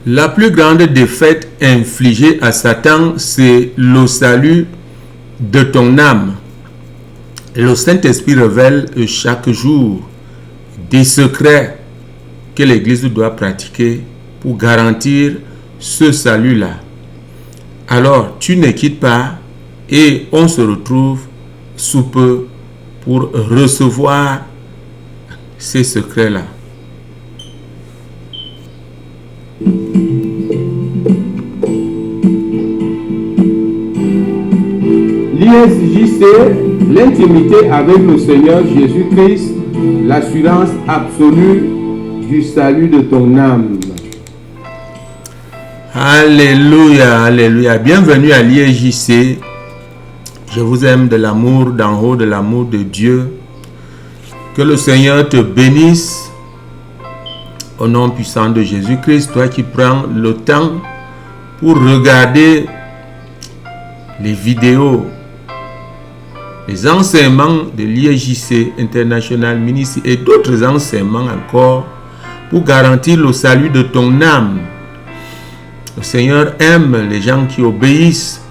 La plus grande défaite infligée à Satan, c'est le salut de ton âme. Le Saint-Esprit révèle chaque jour des secrets que l'Église doit pratiquer pour garantir ce salut-là. Alors, tu ne quittes pas et on se retrouve sous peu pour recevoir ces secrets-là. L'ISJC, l'intimité avec le Seigneur Jésus-Christ, l'assurance absolue du salut de ton âme. Alléluia, alléluia. Bienvenue à l'ISJC. Je vous aime de l'amour d'en haut, de l'amour de Dieu. Que le Seigneur te bénisse. Au nom puissant de Jésus-Christ, toi qui prends le temps pour regarder les vidéos, les enseignements de l'ISJC International Ministry et d'autres enseignements encore pour garantir le salut de ton âme. Le Seigneur aime les gens qui obéissent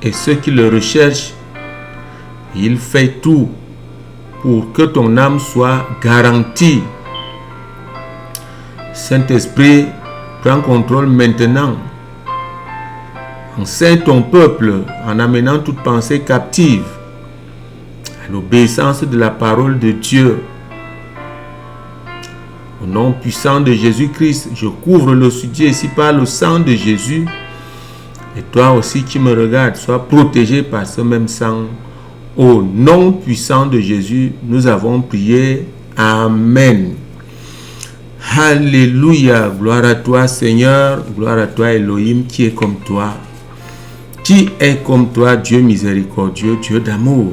et ceux qui le recherchent. Il fait tout pour que ton âme soit garantie. Saint-Esprit, prends contrôle maintenant. Enseigne ton peuple en amenant toute pensée captive à l'obéissance de la parole de Dieu. Au nom puissant de Jésus-Christ, je couvre le sujet ici par le sang de Jésus. Et toi aussi qui me regardes, sois protégé par ce même sang. Au nom puissant de Jésus, nous avons prié. Amen. Alléluia. Gloire à toi, Seigneur. Gloire à toi, Elohim, qui est comme toi. Qui est comme toi, Dieu miséricordieux, Dieu d'amour.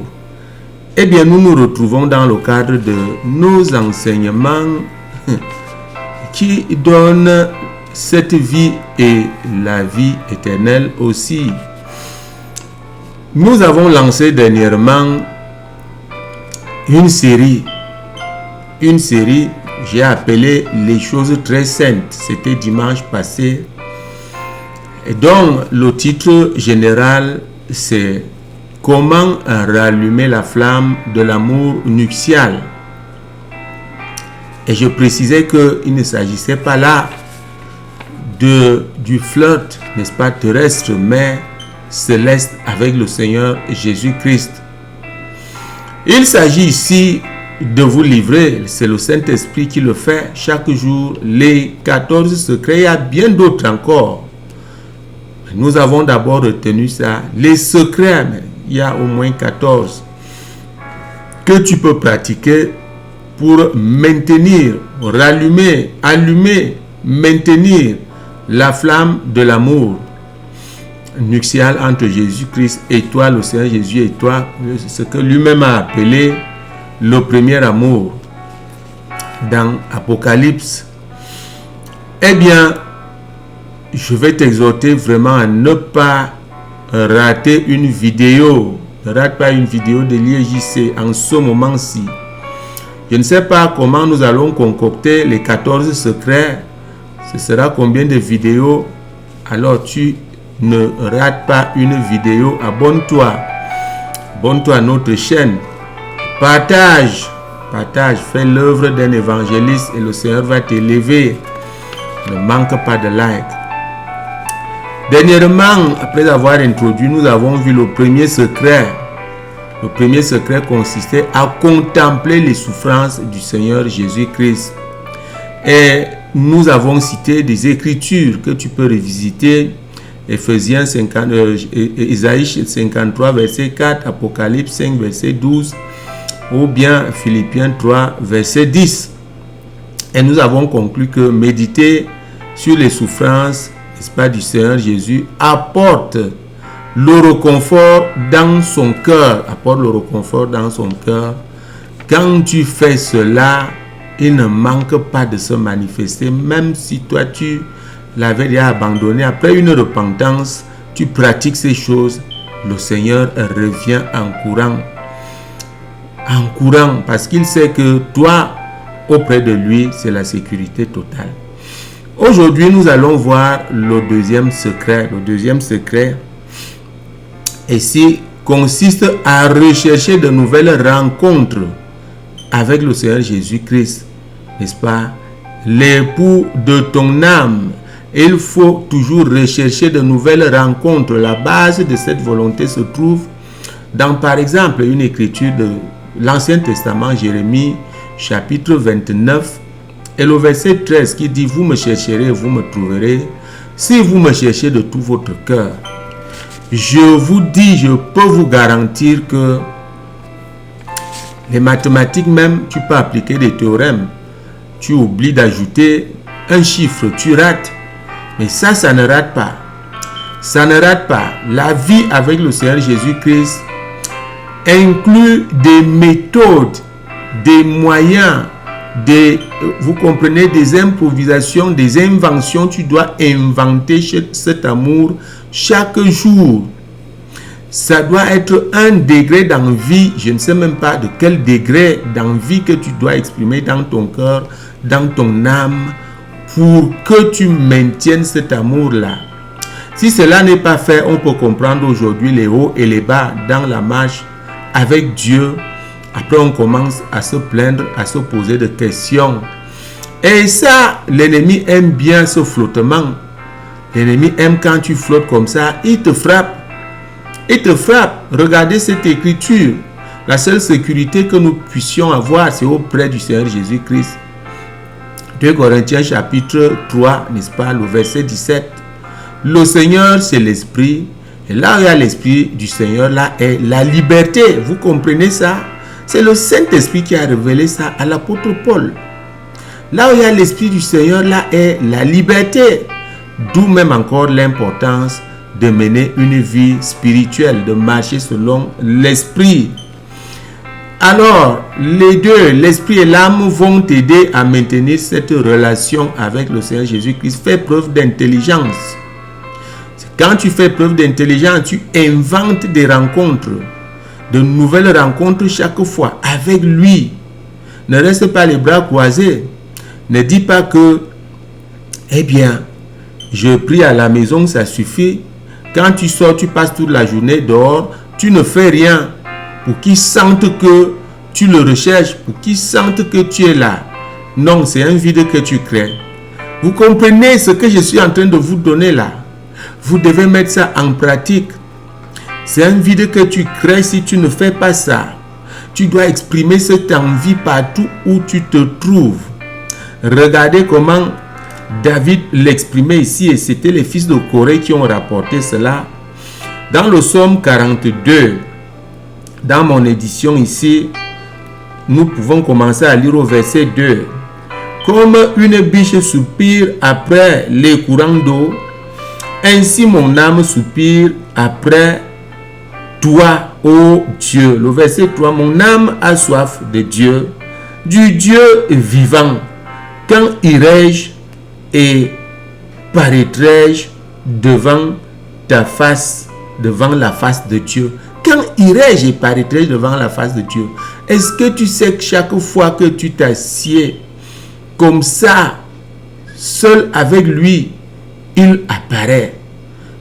Eh bien, nous nous retrouvons dans le cadre de nos enseignements qui donnent cette vie et la vie éternelle aussi. Nous avons lancé dernièrement une série, j'ai appelé les choses très saintes. C'était dimanche passé. Et donc, le titre général, c'est comment rallumer la flamme de l'amour nuptial. Et je précisais qu'il ne s'agissait pas là du flirt, n'est-ce pas, terrestre, mais céleste avec le Seigneur Jésus-Christ. Il s'agit ici de vous livrer, c'est le Saint-Esprit qui le fait chaque jour, les 14 secrets. Il y a bien d'autres encore. Nous avons d'abord retenu ça, les secrets, il y a au moins 14 que tu peux pratiquer pour maintenir, rallumer, allumer, maintenir la flamme de l'amour nuptial entre Jésus-Christ et toi, le Seigneur Jésus et toi, ce que lui-même a appelé le premier amour dans Apocalypse. Eh bien, je vais t'exhorter vraiment à ne pas rater une vidéo. Ne rate pas une vidéo de l'ISJC en ce moment-ci. Je ne sais pas comment nous allons concocter les 14 secrets. Ce sera combien de vidéos? Alors tu ne rates pas une vidéo. Abonne-toi. Abonne-toi à notre chaîne. Partage. Fais l'œuvre d'un évangéliste et le Seigneur va t'élever. Ne manque pas de like. Dernièrement, après avoir introduit, nous avons vu le premier secret. Le premier secret consistait à contempler les souffrances du Seigneur Jésus-Christ. Et nous avons cité des écritures que tu peux revisiter. Éphésiens 50, Isaïe 53, verset 4, Apocalypse 5, verset 12, ou bien Philippiens 3, verset 10. Et nous avons conclu que méditer sur les souffrances, n'est-ce pas, du Seigneur Jésus apporte le réconfort dans son cœur. Apporte le réconfort dans son cœur. Quand tu fais cela, il ne manque pas de se manifester. Même si toi tu l'avais déjà abandonné, après une repentance, tu pratiques ces choses, le Seigneur revient en courant. En courant, parce qu'il sait que toi, auprès de lui, c'est la sécurité totale. Aujourd'hui, nous allons voir le deuxième secret. Le deuxième secret ici consiste à rechercher de nouvelles rencontres avec le Seigneur Jésus-Christ, n'est-ce pas? L'époux de ton âme. Il faut toujours rechercher de nouvelles rencontres. La base de cette volonté se trouve dans, par exemple, une écriture de l'Ancien Testament, Jérémie, chapitre 29, et le verset 13 qui dit « Vous me chercherez, vous me trouverez, si vous me cherchez de tout votre cœur. » Je vous dis, je peux vous garantir que les mathématiques même, tu peux appliquer des théorèmes. Tu oublies d'ajouter un chiffre, tu rates. Mais ça ne rate pas. Ça ne rate pas. La vie avec le Seigneur Jésus-Christ inclut des méthodes, des moyens, vous comprenez, des improvisations, des inventions. Tu dois inventer cet amour chaque jour. Ça doit être un degré d'envie, je ne sais même pas de quel degré d'envie que tu dois exprimer dans ton cœur, dans ton âme, pour que tu maintiennes cet amour-là. Si cela n'est pas fait, on peut comprendre aujourd'hui les hauts et les bas dans la marche avec Dieu. Après, on commence à se plaindre, à se poser des questions. Et ça, l'ennemi aime bien ce flottement. L'ennemi aime quand tu flottes comme ça, il te frappe. Il te frappe. Regardez cette écriture. La seule sécurité que nous puissions avoir, c'est auprès du Seigneur Jésus-Christ. 2 Corinthiens chapitre 3, n'est-ce pas, le verset 17. Le Seigneur, c'est l'Esprit. Et là où il y a l'Esprit du Seigneur, là est la liberté. Vous comprenez ça? C'est le Saint-Esprit qui a révélé ça à l'apôtre Paul. Là où il y a l'Esprit du Seigneur, là est la liberté. D'où même encore l'importance de mener une vie spirituelle, de marcher selon l'Esprit. Alors, les deux, l'Esprit et l'âme, vont t'aider à maintenir cette relation avec le Seigneur Jésus-Christ. Fais preuve d'intelligence. Quand tu fais preuve d'intelligence, tu inventes des rencontres, de nouvelles rencontres chaque fois avec lui. Ne reste pas les bras croisés. Ne dis pas que, eh bien, je prie à la maison, ça suffit. Quand tu sors, tu passes toute la journée dehors, tu ne fais rien pour qu'ils sentent que tu le recherches, pour qu'ils sentent que tu es là. Non, c'est un vide que tu crées. Vous comprenez ce que je suis en train de vous donner là? Vous devez mettre ça en pratique. C'est un vide que tu crées si tu ne fais pas ça. Tu dois exprimer cette envie partout où tu te trouves. Regardez comment David l'exprimait ici, et c'était les fils de Corée qui ont rapporté cela. Dans le psaume 42, dans mon édition ici, nous pouvons commencer à lire au verset 2. Comme une biche soupire après les courants d'eau, ainsi mon âme soupire après toi, ô Dieu. Le verset 3, mon âme a soif de Dieu, du Dieu vivant. Quand irai-je et paraîtrai-je devant ta face, devant la face de Dieu? Quand irai-je et paraîtrai-je devant la face de Dieu? Est-ce que tu sais que chaque fois que tu t'assieds comme ça, seul avec lui, il apparaît.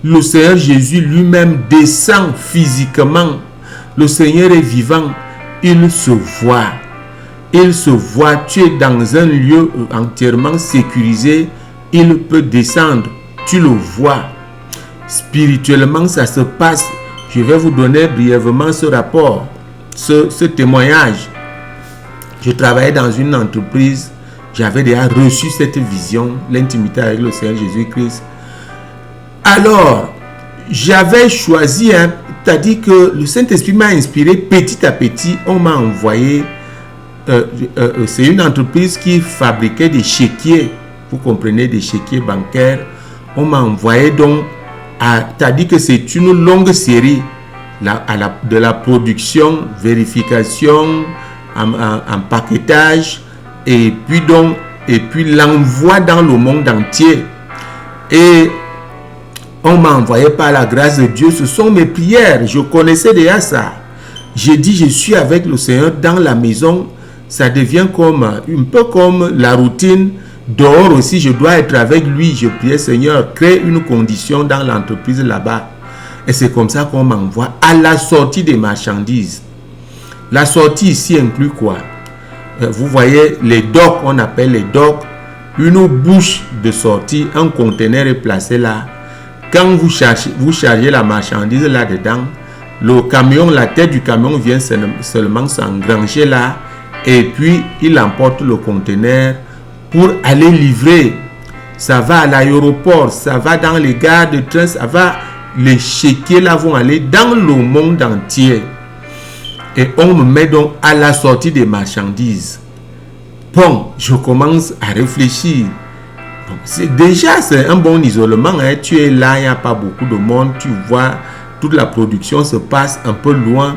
Le Seigneur Jésus lui-même descend physiquement. Le Seigneur est vivant. Il se voit. Il se voit. Tu es dans un lieu entièrement sécurisé. Il peut descendre. Tu le vois. Spirituellement, ça se passe. Je vais vous donner brièvement ce rapport, ce témoignage. Je travaillais dans une entreprise. J'avais déjà reçu cette vision, l'intimité avec le Seigneur Jésus-Christ. Alors, j'avais choisi, c'est-à-dire que le Saint-Esprit m'a inspiré petit à petit. On m'a envoyé, c'est une entreprise qui fabriquait des chéquiers, vous comprenez, des chéquiers bancaires. On m'a envoyé donc, c'est-à-dire que c'est une longue série de la production, vérification, empaquetage, et puis l'envoi dans le monde entier. Et on m'a envoyé par la grâce de Dieu. Ce sont mes prières. Je connaissais déjà ça. J'ai dit, je suis avec le Seigneur dans la maison. Ça devient comme un peu comme la routine. Dehors aussi, je dois être avec lui. Je priais, Seigneur, crée une condition dans l'entreprise là-bas. Et c'est comme ça qu'on m'envoie à la sortie des marchandises. La sortie ici inclut quoi? Vous voyez les docks, on appelle les docks. Une bouche de sortie, un conteneur est placé là. Quand vous chargez la marchandise là-dedans, le camion, la tête du camion vient seulement s'engranger là. Et puis, il emporte le conteneur pour aller livrer. Ça va à l'aéroport, ça va dans les gares de train, ça va, les chéquiers là vont aller dans le monde entier. Et on me met donc à la sortie des marchandises. Bon, je commence à réfléchir. Bon, c'est un bon isolement. Hein. Tu es là, il n'y a pas beaucoup de monde. Tu vois, toute la production se passe un peu loin.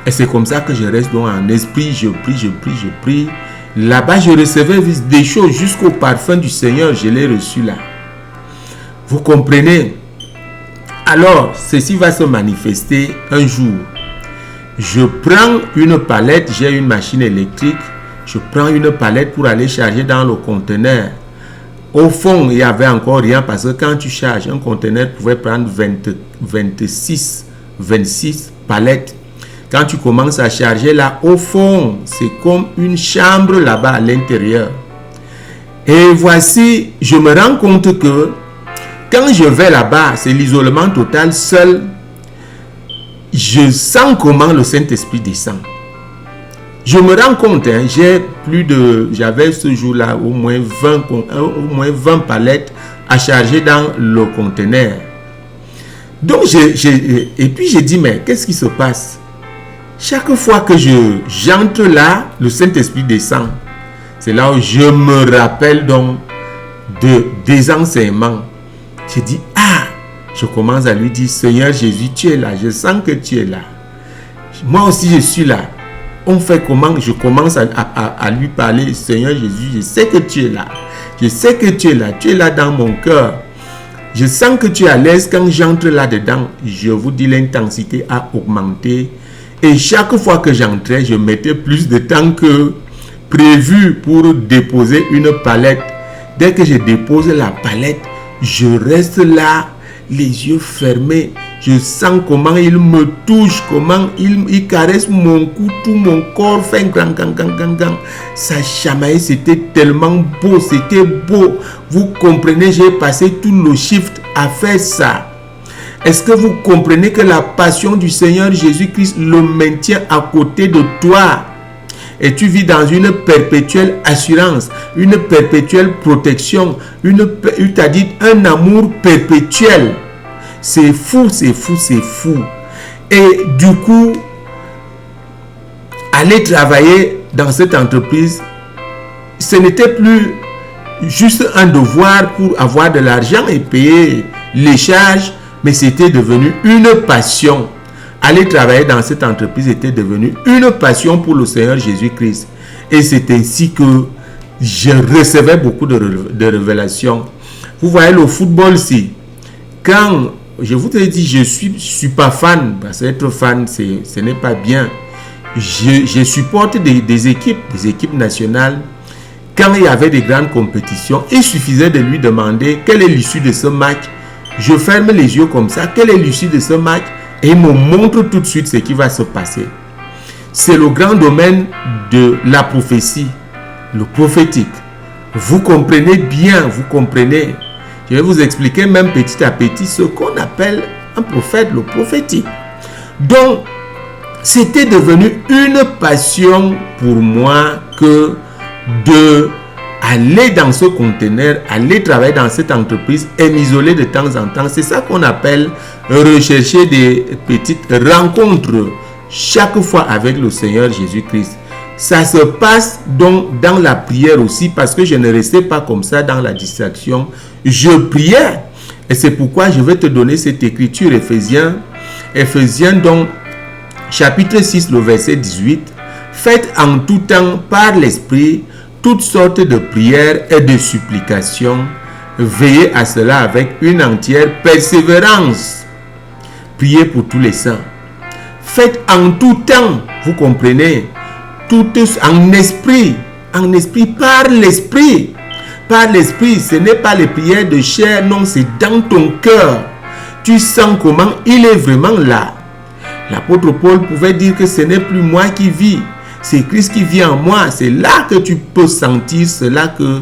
Et c'est comme ça que je reste donc en esprit. Je prie. Là-bas, je recevais des choses jusqu'au parfum du Seigneur. Je l'ai reçu là. Vous comprenez? Alors, ceci va se manifester un jour. Je prends une palette. J'ai une machine électrique. Je prends une palette pour aller charger dans le conteneur. Au fond, il n'y avait encore rien parce que quand tu charges, un conteneur pouvait prendre 26 palettes. Quand tu commences à charger là, au fond, c'est comme une chambre là-bas à l'intérieur. Et voici, je me rends compte que quand je vais là-bas, c'est l'isolement total seul. Je sens comment le Saint-Esprit descend. Je me rends compte, hein, j'avais ce jour-là au moins 20 palettes à charger dans le conteneur. Donc, et puis j'ai dit, mais qu'est-ce qui se passe? Chaque fois que j'entre là, le Saint-Esprit descend. C'est là où je me rappelle donc des enseignements. J'ai dit, je commence à lui dire, Seigneur Jésus, tu es là, je sens que tu es là. Moi aussi, je suis là. On fait comment? Je commence à lui parler, Seigneur Jésus, je sais que tu es là. Je sais que tu es là dans mon cœur. Je sens que tu es à l'aise quand j'entre là-dedans. Je vous dis, l'intensité a augmenté. Et chaque fois que j'entrais, je mettais plus de temps que prévu pour déposer une palette. Dès que je dépose la palette, je reste là, les yeux fermés. Je sens comment il me touche, comment il caresse mon cou, tout mon corps fait gang. Ça chamaillait, c'était tellement beau, c'était beau. Vous comprenez, j'ai passé tout le shift à faire ça. Est-ce que vous comprenez que la passion du Seigneur Jésus-Christ le maintient à côté de toi? Et tu vis dans une perpétuelle assurance, une perpétuelle protection, il t'a dit un amour perpétuel. C'est fou. Et du coup, aller travailler dans cette entreprise, ce n'était plus juste un devoir pour avoir de l'argent et payer les charges, mais c'était devenu une passion. Aller travailler dans cette entreprise était devenu une passion pour le Seigneur Jésus-Christ. Et c'est ainsi que je recevais beaucoup de révélations. Vous voyez le football ici. Quand je vous ai dit, je ne suis pas fan, parce qu'être fan, ce n'est pas bien. Je supporte des équipes nationales. Quand il y avait des grandes compétitions, il suffisait de lui demander quelle est l'issue de ce match. Je ferme les yeux comme ça, quelle est l'issue de ce match, et il me montre tout de suite ce qui va se passer. C'est le grand domaine de la prophétie, le prophétique. Vous comprenez bien, vous comprenez. Je vais vous expliquer même petit à petit ce qu'on appelle un prophète, le prophétique. Donc, c'était devenu une passion pour moi que de aller dans ce conteneur, aller travailler dans cette entreprise et m'isoler de temps en temps. C'est ça qu'on appelle rechercher des petites rencontres chaque fois avec le Seigneur Jésus-Christ. Ça se passe donc dans la prière aussi, parce que je ne restais pas comme ça dans la distraction. Je priais. Et c'est pourquoi je vais te donner cette écriture, Éphésiens donc, chapitre 6, le verset 18. Faites en tout temps par l'Esprit toutes sortes de prières et de supplications. Veillez à cela avec une entière persévérance. Priez pour tous les saints. Faites en tout temps, vous comprenez, tout en esprit, par l'Esprit. par l'esprit. Ce n'est pas les prières de chair, non, c'est dans ton cœur. Tu sens comment il est vraiment là. L'apôtre Paul pouvait dire que ce n'est plus moi qui vis, c'est Christ qui vit en moi. C'est là que tu peux sentir cela, que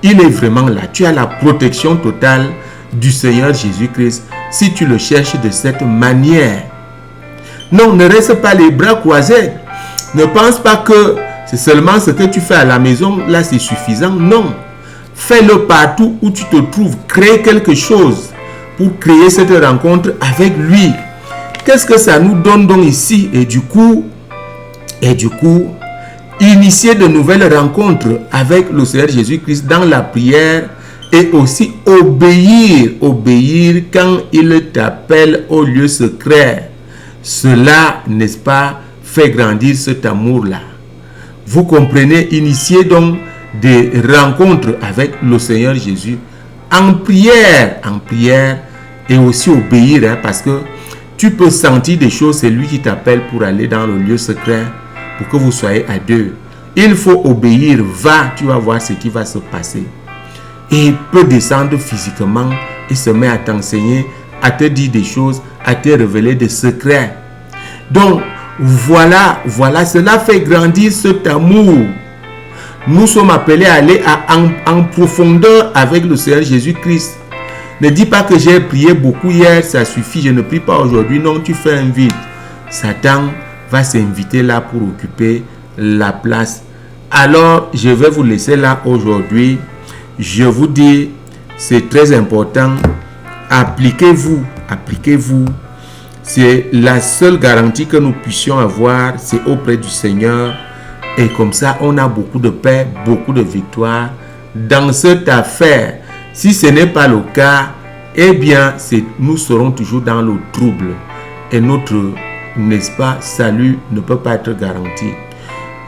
il est vraiment là. Tu as la protection totale du Seigneur Jésus-Christ si tu le cherches de cette manière. Non, ne reste pas les bras croisés. Ne pense pas que c'est seulement ce que tu fais à la maison, là c'est suffisant. Non, fais-le partout où tu te trouves. Crée quelque chose pour créer cette rencontre avec lui. Qu'est-ce que ça nous donne donc ici? Et du coup, initier de nouvelles rencontres avec le Seigneur Jésus-Christ dans la prière et aussi obéir quand il t'appelle au lieu secret. Cela, n'est-ce pas, fait grandir cet amour-là. Vous comprenez, initier donc des rencontres avec le Seigneur Jésus en prière et aussi obéir, parce que tu peux sentir des choses, c'est lui qui t'appelle pour aller dans le lieu secret, pour que vous soyez à deux. Il faut obéir, va, tu vas voir ce qui va se passer. Et il peut descendre physiquement et se met à t'enseigner, à te dire des choses, à te révéler des secrets. Donc, voilà, cela fait grandir cet amour. Nous sommes appelés à aller en profondeur avec le Seigneur Jésus-Christ. Ne dis pas que j'ai prié beaucoup hier, ça suffit, je ne prie pas aujourd'hui. Non, tu fais un vide. Satan va s'inviter là pour occuper la place. Alors, je vais vous laisser là aujourd'hui. Je vous dis, c'est très important. Appliquez-vous. C'est la seule garantie que nous puissions avoir, c'est auprès du Seigneur. Et comme ça, on a beaucoup de paix, beaucoup de victoire dans cette affaire. Si ce n'est pas le cas, eh bien, nous serons toujours dans le trouble. Et notre, n'est-ce pas, salut ne peut pas être garanti.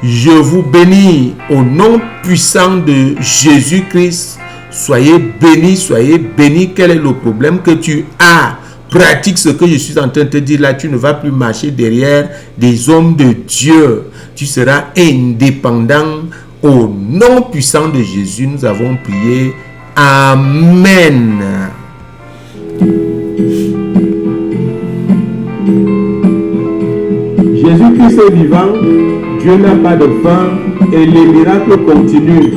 Je vous bénis au nom puissant de Jésus-Christ. Soyez bénis. Quel est le problème que tu as? Pratique ce que je suis en train de te dire là. Tu ne vas plus marcher derrière des hommes de Dieu. Tu seras indépendant. Au nom puissant de Jésus, nous avons prié. Amen. Jésus-Christ est vivant, Dieu n'a pas de fin et les miracles continuent.